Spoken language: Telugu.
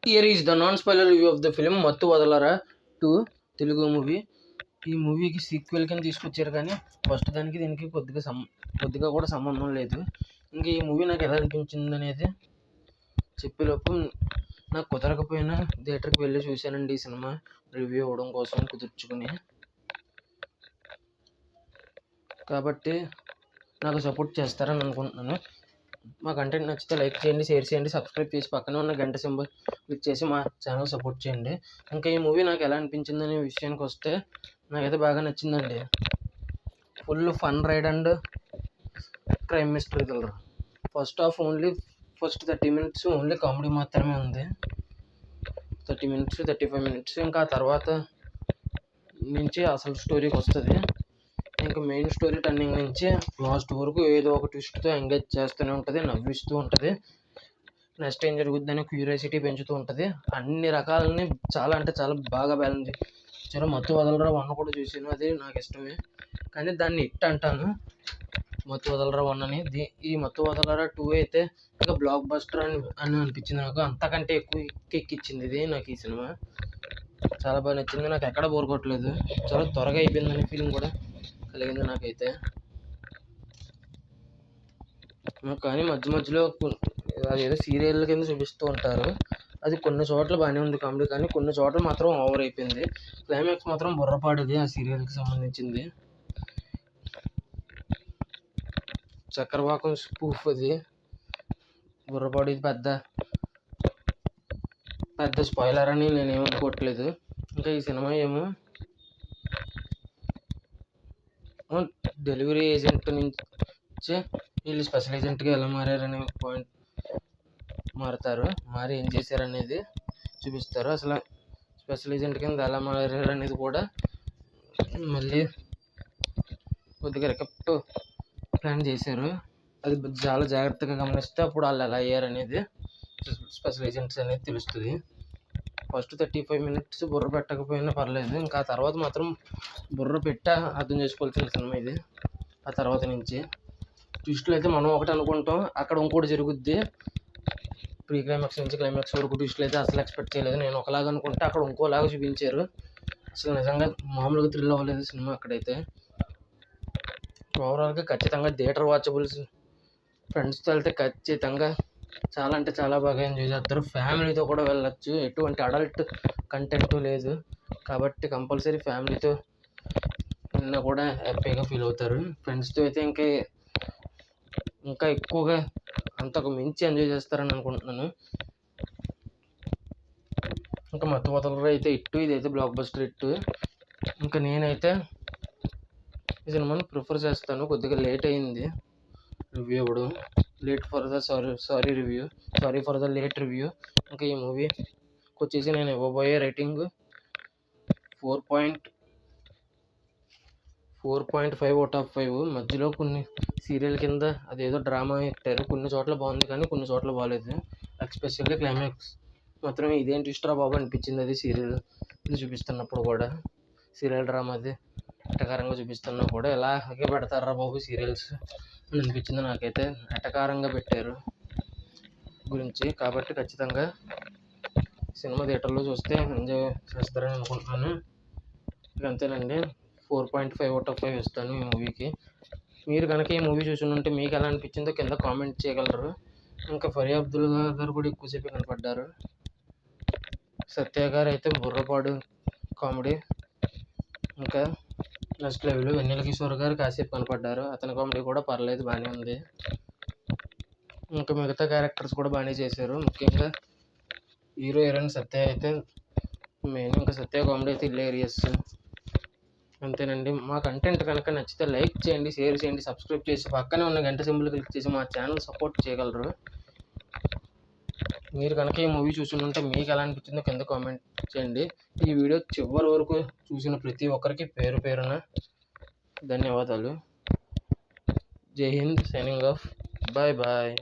Here is the non spoiler review of the film మత్తు వదలరా 2 తెలుగు మూవీ. ఈ మూవీకి సీక్వెల్ కింద తీసుకొచ్చారు కానీ ఫస్ట్ దానికి దీనికి కొద్దిగా కూడా సంబంధం లేదు. ఇంకా ఈ మూవీ నాకు ఎలా అనిపించింది అనేది చెప్పేలోపు నాకు కుదరకపోయినా థియేటర్కి వెళ్ళి చూశానండి ఈ సినిమా రివ్యూ అవ్వడం కోసం కుదుర్చుకుని. కాబట్టి నాకు సపోర్ట్ చేస్తారని అనుకుంటున్నాను. మా కంటెంట్ నచ్చితే లైక్ చేయండి, షేర్ చేయండి, సబ్స్క్రైబ్ చేసి పక్కన ఉన్న గంట సింబల్ క్లిక్ చేసి మా ఛానల్ సపోర్ట్ చేయండి. ఇంకా ఈ మూవీ నాకు ఎలా అనిపించింది అనే విషయానికి వస్తే నాకైతే బాగా నచ్చిందండి. Full fun ride and crime mystery thriller. First 30 minutes only comedy మాత్రమే ఉంది. 30 minutes 35 minutes ఇంకా ఆ తర్వాత నుంచి అసలు స్టోరీకి వస్తుంది. ఇంకా మెయిన్ స్టోరీ టర్నింగ్ నుంచి లాస్ట్ వరకు ఏదో ఒక ట్విస్ట్తో ఎంగేజ్ చేస్తూనే ఉంటుంది, నవ్విస్తూ ఉంటుంది, నెక్స్ట్ ఏం జరుగుతుందని క్యూరియాసిటీ పెంచుతూ ఉంటుంది. అన్ని రకాలని చాలా అంటే చాలా బాగా బ్యాలెన్స్ చేశారు. మత్తు వదలరా 1 కూడా చూసాను, అది నాకు ఇష్టమే, కానీ దాన్ని హిట్ అంటాను మత్తు వదలరా 1 అని. ఈ మత్తు వదలరా 2 అయితే ఇంకా బ్లాక్ బస్టర్ అని అనిపించింది నాకు. అంతకంటే ఎక్కువ ఎక్కిచ్చింది ఇది నాకు. ఈ సినిమా చాలా బాగా నచ్చింది, నాకు ఎక్కడ బోర్ కొట్టలేదు, చాలా త్వరగా అయిపోయిందని ఫీలింగ్ కూడా కలిగింది నాకైతే. కానీ మధ్యలో అదేదో సీరియల్ కింద చూపిస్తూ ఉంటారు, అది కొన్ని చోట్ల బాగానే ఉంది కామెడీ, కానీ కొన్ని చోట్ల మాత్రం ఓవర్ అయిపోయింది. క్లైమాక్స్ మాత్రం బుర్రపాడిది ఆ సీరియల్కి సంబంధించింది. చక్రవాకం స్పూఫ్ అది బుర్రపాడిది పెద్ద స్పాయిలర్ అని నేనేమనుకోవట్లేదు. ఇంకా ఈ సినిమా ఏమో డెలివరీ ఏజెంట్ నుంచి వీళ్ళు స్పెషల్ ఏజెంట్గా ఎలా మారారనే పాయింట్ మారి ఏం చేశారనేది చూపిస్తారు. అసలు స్పెషల్ ఏజెంట్ కింద ఎలా మారారు అనేది కూడా మళ్ళీ కొద్దిగా రికప్ట్ ప్లాన్ చేశారు. అది చాలా జాగ్రత్తగా గమనిస్తే అప్పుడు వాళ్ళు ఎలా అయ్యారనేది స్పెషల్ ఏజెంట్స్ అనేది తెలుస్తుంది. ఫస్ట్ 35 minutes బుర్ర పెట్టకపోయినా పర్లేదు, ఇంకా ఆ తర్వాత మాత్రం బుర్ర అర్థం చేసుకోవాల్సిన సినిమా ఇది. ఆ తర్వాత నుంచి ట్విస్టులు అయితే మనం ఒకటి అనుకుంటాం, అక్కడ ఇంకోటి జరుగుద్ది. ప్రీ క్లైమాక్స్ నుంచి క్లైమాక్స్ వరకు ట్విస్టులు అయితే అసలు ఎక్స్పెక్ట్ చేయలేదు. నేను ఒకలాగా అనుకుంటే అక్కడ ఇంకోలాగా చూపించారు. అసలు నిజంగా మామూలుగా థ్రిల్ అవ్వలేదు సినిమా అక్కడైతే. ఓవరాల్గా ఖచ్చితంగా థియేటర్ వాచబుల్స్, ఫ్రెండ్స్తో వెళ్తే ఖచ్చితంగా చాలా అంటే చాలా బాగా ఎంజాయ్ చేస్తారు. ఫ్యామిలీతో కూడా వెళ్ళొచ్చు, ఎటువంటి అడల్ట్ కంటెంట్ లేదు కాబట్టి కంపల్సరీ ఫ్యామిలీతో వెళ్ళినా కూడా హ్యాపీగా ఫీల్ అవుతారు. ఫ్రెండ్స్తో అయితే ఇంకా ఎక్కువగా అంతకు మించి ఎంజాయ్ చేస్తారని అనుకుంటున్నాను. ఇంకా మత్తు వదలరా అయితే ఇదైతే బ్లాక్ బస్టర్ హిట్. ఇంకా నేనైతే ఈ సినిమాని ప్రిఫర్ చేస్తాను. కొద్దిగా లేట్ అయింది రివ్యూ ఇవ్వడం, sorry for the late review. ఇంకా ఈ మూవీకి వచ్చేసి నేను ఇవ్వబోయే రేటింగ్ 4.5 out of 5. మధ్యలో కొన్ని సీరియల్ కింద అదేదో డ్రామా పెట్టారు, కొన్ని చోట్ల బాగుంది కానీ కొన్ని చోట్ల బాగాలేదు. ఎస్పెషల్లీ క్లైమాక్స్ మాత్రం ఇదేంటి ఇష్టరా బాబు అనిపించింది. అది సీరియల్ ఇది చూపిస్తున్నప్పుడు కూడా, సీరియల్ డ్రామా అది ఎటకారంగా చూపిస్తున్నా కూడా ఎలాగే పెడతారా బాబు సీరియల్స్ అని అనిపించింది నాకైతే. ఎటకారంగా పెట్టారు గురించి, కాబట్టి ఖచ్చితంగా సినిమా థియేటర్లో చూస్తే ఎంజాయ్ చేస్తారని అనుకుంటున్నాను. అంతేనండి, 4.5 out of 5 ఇస్తాను ఈ మూవీకి. మీరు కనుక ఈ మూవీ చూసి ఉంటే మీకు ఎలా అనిపించిందో కింద కామెంట్ చేయగలరు. ఇంకా ఫరియా అబ్దుల్లా గారు కూడా ఎక్కువసేపు కనపడ్డారు. సత్య గారు అయితే బుర్రపాడు కామెడీ, ఇంకా నెక్స్ట్ లెవెల్. వెన్నెల కిషోర్ గారు కాసేపు కనపడ్డారు, అతని కామెడీ కూడా పర్లేదు, బాగానే ఉంది. ఇంకా మిగతా క్యారెక్టర్స్ కూడా బాగానే చేశారు. ముఖ్యంగా హీరో హీరోయిన్ సత్య అయితే మెయిన్. ఇంకా సత్య కామెడీ అయితే హిలేరియస్. అంతేనండి, మా కంటెంట్ కనుక నచ్చితే లైక్ చేయండి, షేర్ చేయండి, సబ్స్క్రైబ్ చేసి పక్కనే ఉన్న గంట సింబల్ క్లిక్ చేసి మా ఛానల్ సపోర్ట్ చేయగలరు. మీరు కనుక ఈ మూవీ చూసుకుంటే మీకు ఎలా అనిపించిందో కింద కామెంట్ చేయండి. ఈ వీడియో చివరి వరకు చూసిన ప్రతి ఒక్కరికి పేరు పేరున ధన్యవాదాలు. Jai Hind, signing off, bye bye.